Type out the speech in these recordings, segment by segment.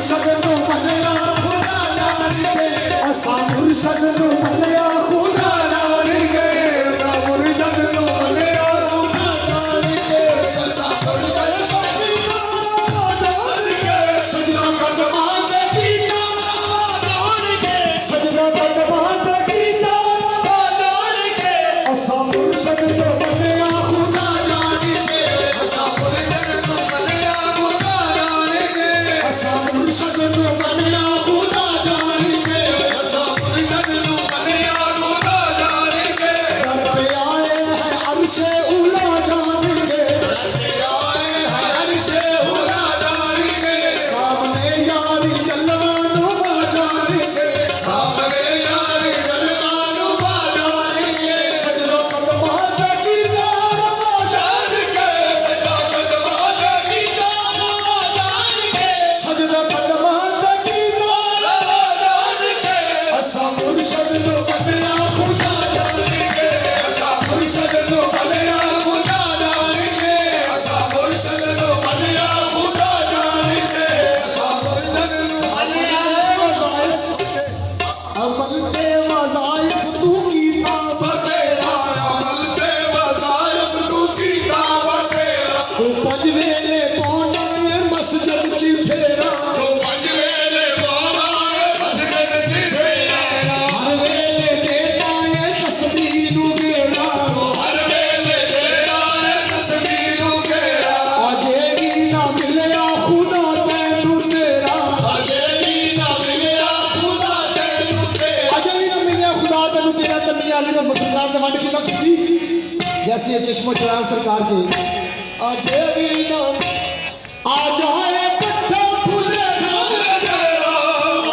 मुर्शद नु मनिया खुदा जान के असा मुर्शद नु मनिया खुदा जान के मुर्शद नु मनिया खुदा जान के असा मुर्शद नु मनिया जान के सजना कदमा ते कीता जान के सजना कदमा ते कीता जान के असा मुर्शद नु मनिया खुदा जान के असा मुर्शद नु मनिया खुदा जान के असा मुर्शद नु मनिया खुदा जान के असा मुर्शद नु मनिया खुदा जान के दर पे आए हैं अर्शे उला जान के दर पे आए हैं अर्शे उला जान के सामने यारी जलवानो जान के सामने यारी जलवानो जान के सजदों कदमा ते कीता जान के सजदों कदमा ते कीता जान के सजदों कदमा ते कीता जान के असा मुर्शद नु मनिया खुदा जान के असा मुर्शद नु मनिया खुदा जान के असा मुर्शद नु मनिया खुदा जान के असा मुर्शद नु मनिया अमल ते वज़ाइफ तू कीता बतेरा अमल ते वज़ाइफ तू कीता बतेरा तू पंज वेले पौंदा है मस्जिद च फेरा तू पंज वेले पौंदा है मस्जिद च फेरा हर वेले देता है तस्बीह नू गेड़ा तू हर वेले देता है तस्बीह नू गेड़ा अजे भी ना मिलिया खुदा तैनू तेरा अजे भी ना मिलिया खुदा तैनू तेरा अजे भी ना मिलिया खुदा तैनू तेरा ते मियां अली ने मुसलमान ने वंड किदा कीती जैसे ये चश्मो चराग सरकार के अजे भी ना आ जाए कच्चा फूले खाने तेरा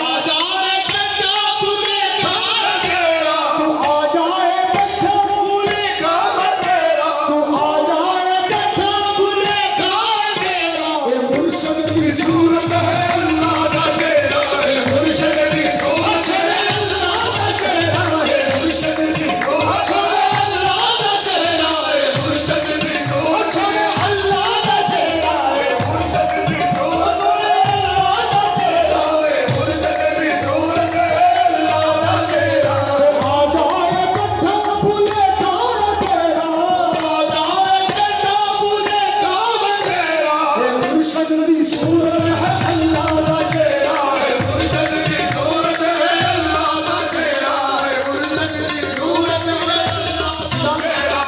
आ जाए कच्चा फूले खाने तेरा तू आ जाए कच्चा फूले खाने तेरा तू आ जाए कच्चा फूले खाने तेरा ये मुर्शद की सूरत है अल्लाह दा चेहरा ये मुर्शद की सूरत है अल्लाह दा चेहरा ये मुर्शद की सूरत है अल्लाह दा चेहरा ये मुर्शद की सूरत है अल्लाह दा चेहरा ये मुर्शद की सूरत है अल्लाह दा चेहरा ये मुर्शद की सूरत है अल्लाह दा चेहरा आ जाए कट्ठा फूले खाने तेरा आ जाए कट्ठा फूले खाने तेरा ये मुर्शद की सूरत है अल्लाह दा चेहरा ये मुर्शद की सूरत है अल्लाह दा चेहरा ये मुर्शद की सूरत है अल्लाह दा चेहरा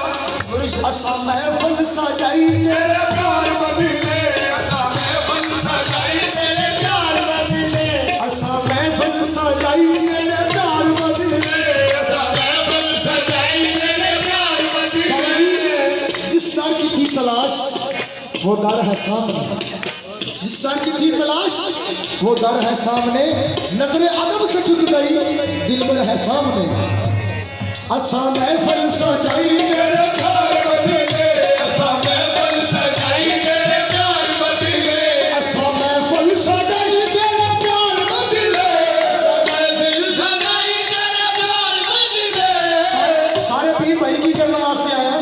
असा महफिल सजाई तेरे प्यार मदीने असा महफिल सजाई तेरे प्यार मदीने असा महफिल सजाई तेरे प्यार मदीने असा महफिल सजाई तेरे प्यार मदीने जिस दर की थी तलाश वो दर है सामने जिस दर की थी तलाश वो दर है सामने नजरे अदब से झुक गई दिल में है सामने असा महफिल सजाई तेरे प्यार मदीने असा महफिल सजाई तेरे प्यार मदीने असा महफिल सजाई तेरे प्यार मदीने असा महफिल सजाई तेरे प्यार मदीने सारे पीर भाई की करने वास्ते आया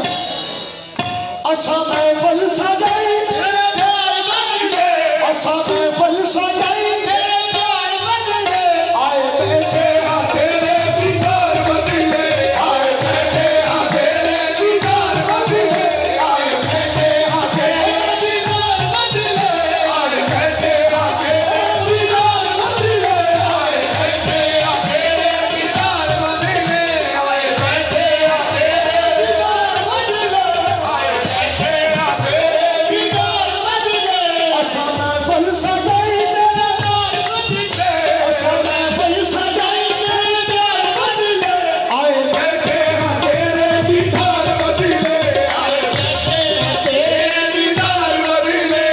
असा महफिल सजाई तेरे प्यार मदीने असा महफिल सजाई तेरे प्यार मदीने आए बैठे हैं तेरे दीदार मदीने आए बैठे हैं तेरे दीदार मदीने आए बैठे हैं तेरे दीदार मदीने आए बैठे हैं तेरे दीदार मदीने आए बैठे हैं तेरे दीदार मदीने आए बैठे हैं तेरे दीदार मदीने आए बैठे हैं तेरे दीदार मदीने असा महफिल सजाई तेरे प्यार मदीने असा महफिल सजाई तेरे प्यार मदीने आए बैठे हैं तेरे दीदार मदीने आए बैठे हैं तेरे दीदार मदीने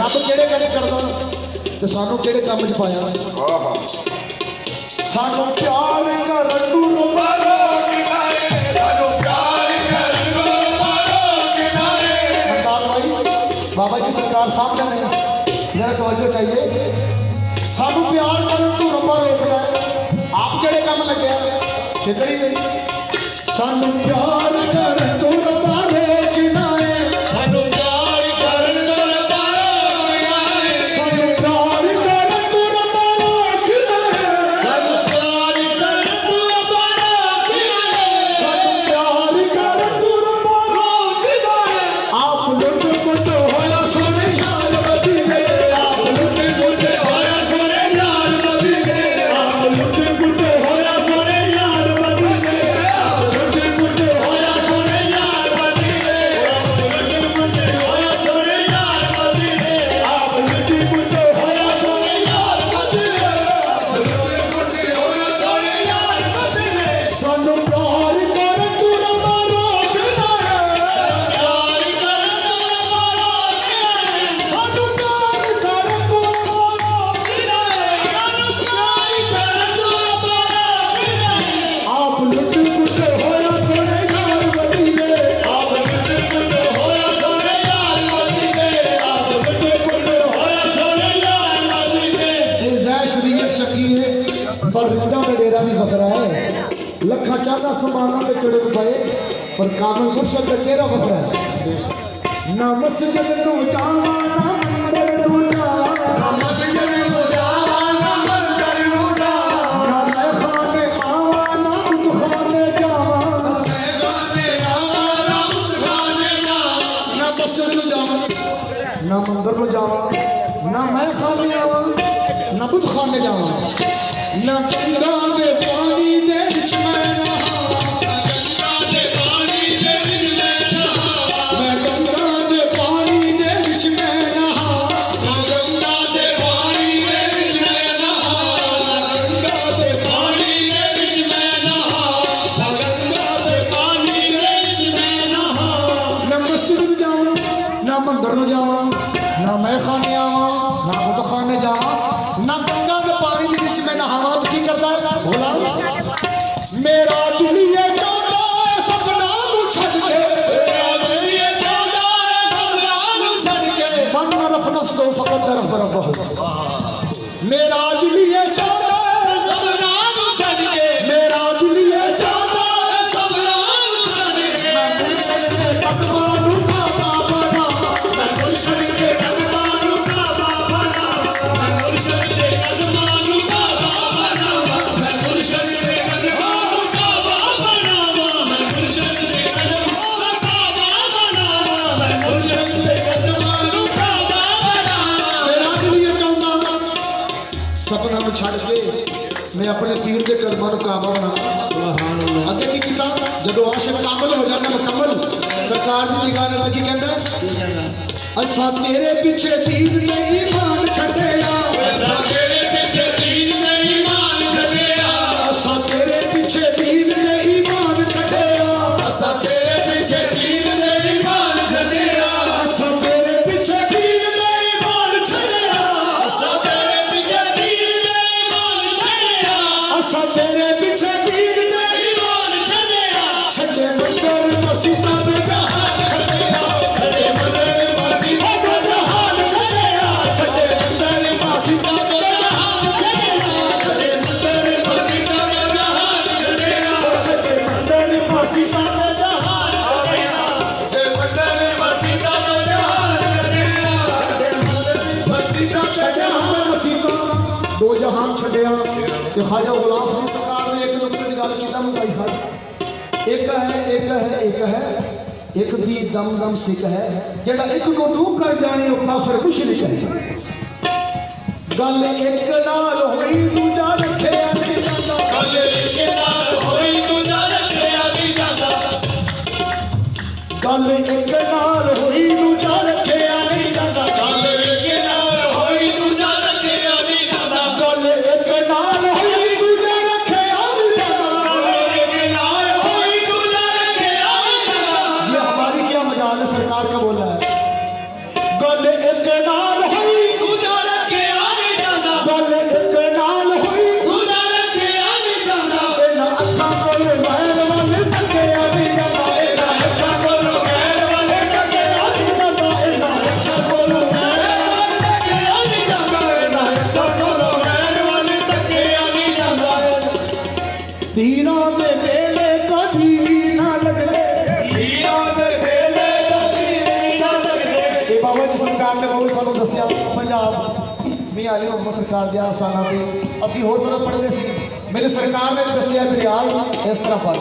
रब किहड़े करे करदा ते सानू किहड़े काम च पाया सानू प्यार कर तू मारो किनारे सानू प्यार कर तू मारो किनारे बाबा जी सरकार सामने नहीं मेरा तवज्जो चाहिए सानू प्यार कर तू रब्बा रोकना है आप केड़े काम लगे फिक्र ही नहीं सानू प्यार कर तू रब्बा रोकना है सानू प्यार कर तू रब्बा रोकना है सानू प्यार कर तू मेरा भी बखरा है लखा चाका समाना ते चढ़ पाए पर कामल मुर्शद का चेहरा बखरा है ना मस्जिद नु जावा ना मंदिर नु जावा ना मस्जिद नु जावा ना मंदिर नु जावा ना मैं खाने आवा ना बुत खाने जावा ना मैं खाने आवा ना बुत खाने जावा ना मस्जिद नु जावा ना मंदिर नु जावा ना मैं खाने आवा ना बुत खाने जावा ना गंगा दे पानी दे विच मैं नहा गंगा दे पानी दे विच मैं नहा मैं गंगा दे पानी दे विच मैं नहा गंगा दे पानी दे विच मैं नहा गंगा दे पानी दे विच मैं नहा गंगा दे पानी दे विच मैं नहा ना मस्जिद में जावां ना मंदिर में जावां ना मैं खाने आवां ना बुत खाने जावां ना गंगा दे पानी दे विच मैं नहावां तो की करदा है भोला मेरा दिल ये चाहता है सपना नू छड़ के मेरा दिल ये चाहता है सपना नू छड़ के मन रफ नफ्सो फकत रफ रब्बह मेरा दिल ये चाहता है सपना नू छड़ के मेरा दिल ये चाहता है सपना नू छड़ के मैं मुर्शिद के कदमां नू काबा बना मैं मुर्शिद के कदमां नू काबा बना मैं मुर्शिद के कदमां नू काबा बना मैं मुर्शिद के कदमां नू काबा बना मैं मुर्शिद के कदमां नू काबा बना मैं मुर्शिद के कदमां नू काबा बना मेरा दिल ये चाहता सपना नू छड़ के मैं अपने पीर के कदमां नू काबा बना सुभान अल्लाह अगे की कीता जदों आशिक कामल हो जाता मुकम्मल सरकार दी निगाह नाल की कहंदा असा तेरे पीछे दीन ते ईमान छड्डिया असा तेरे पीछे दीन ते ईमान छड्डिया असा तेरे पीछे दीन ते ईमान छड्डिया असा तेरे पीछे दीन ते ईमान छड्डिया असा तेरे पीछे दीन ते ईमान छड्डिया असा तेरे पीछे दीन ते ईमान छड्डिया असा तेरे पीछे दीन ते ईमान छड्डिया छड्डे मंदिर मसीता ते जहान छड्डिया छड्डे मंदिर मसीता ते जहान छड्डिया छड्डे मंदिर मसीता ते जहान छड्डिया छड्डे मंदिर मसीता ते जहान छड्डिया छड्डे मंदिर मसीता ते जहान छड्डिया छड्डे मंदिर मसीता ते जहान छड्डिया छड्डे मंदिर मसीता ते जहान मसीता दो जहान छड्डिया ते ख्वाजा गुलाम फरीद सरकार ने एक नुक्ते च गल कीता मुकाई खाई एक दी दम दम सिक है जेड़ा एक को दू कर जाने वो काफिर कुछ नहीं करे गल एक नाल होई दूजा रखिया नहीं जाता गल एक नाल होई दूजा रखिया नहीं जाता गल एक नाल होई दूजा रखिया नहीं जाता गल एक नाल होई दूजा रखिया नहीं जाता गल एक नाल होई दूजा रखिया नहीं जाता गल एक नाल होई दूजा रखिया नहीं जाता ये हमारी क्या मजाल है सरकार का बोला है गल एक नाल होई दूजा रखिया नहीं जाता गल एक नाल होई दूजा रखिया नहीं जाता एना अखां कोल गैर वाले तकिया नहीं जाता एना अखां कोल गैर वाले तकिया नहीं जाता एना अखां कोल गैर वाले तकिया नहीं जाता एना अखां कोल गैर वाले तकिया नहीं जाता पीरां दे वेले कदी ना लगदे पीरां दे वेले कदी ना लगदे ए बाबा जी सरकार ने बहुत सानू दस्सिया पंजाब मियां अली मोहम्मद सरकार दे आस्थाना ते ਅਸੀਂ ਹੋਰ ਤਰ੍ਹਾਂ ਪੜ੍ਹਦੇ ਸੀ ਮੇਰੇ ਸਰਕਾਰ ਨੇ ਦੱਸਿਆ ਦਰਿਆਲ ਇਸ ਤਰ੍ਹਾਂ ਪੜ੍ਹ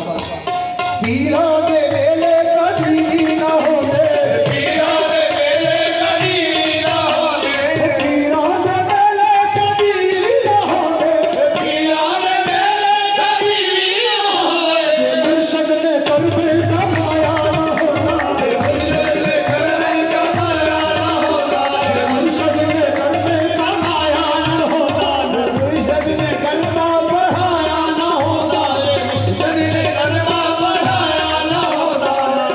ਪੀਰਾਂ ਦੇ ਵੇਲੇ ਕਦੀ ਨਾ ਹੁੰਦੇ ਪੀਰਾਂ ਦੇ ਵੇਲੇ ਕਦੀ ਨਾ ਹੁੰਦੇ ਪੀਰਾਂ ਦੇ ਵੇਲੇ ਕਦੀ ਨਾ ਹੁੰਦੇ ਪੀਰਾਂ ਦੇ ਵੇਲੇ ਕਦੀ ਨਾ ਹੁੰਦੇ ਜੇ ਮੁਰਸ਼ਦ ਨੇ ਕਰਬੇ ਦਾ ਮਾਇਆ ਨਾ ਹੁੰਦਾ ਜੇ ਮੁਰਸ਼ਦ ਨੇ ਕਰਬੇ ਦਾ ਮਾਇਆ ਨਾ ਹੁੰਦਾ ਜੇ ਮੁਰਸ਼ਦ ਨੇ ਕਰਬੇ ਦਾ ਮਾਇਆ ਨਾ ਹੁੰਦਾ ਜੇ ਮੁਰਸ਼ਦ ਨੇ ਕਲਮਾ ਪੜਾਇਆ ਨਾ ਹੁੰਦਾ ਜੇ ਮੁਰਸ਼ਦ ਨੇ ਕਲਮਾ ਪੜਾਇਆ ਨਾ ਹੁੰਦਾ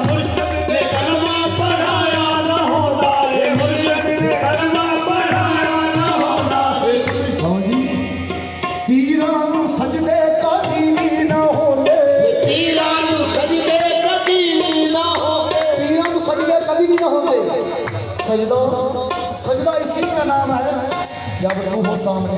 ਮੁਰਸ਼ਦ ਨੇ ਕਲਮਾ ਪੜਾਇਆ ਨਾ ਹੁੰਦਾ ਜੇ ਮੁਰਸ਼ਦ ਨੇ ਕਲਮਾ ਪੜਾਇਆ ਨਾ ਹੁੰਦਾ ਹਾਂ ਜੀ ਪੀਰਾਂ ਨੂੰ ਸਜਦੇ ਕਦੀ ਨਾ ਹੁੰਦੇ ਪੀਰਾਂ ਨੂੰ ਸਜਦੇ ਕਦੀ ਨਾ ਹੁੰਦੇ पीरां को सजदे कभी भी ना होते सजदा सजदा इसी का नाम है जब रूह हो सामने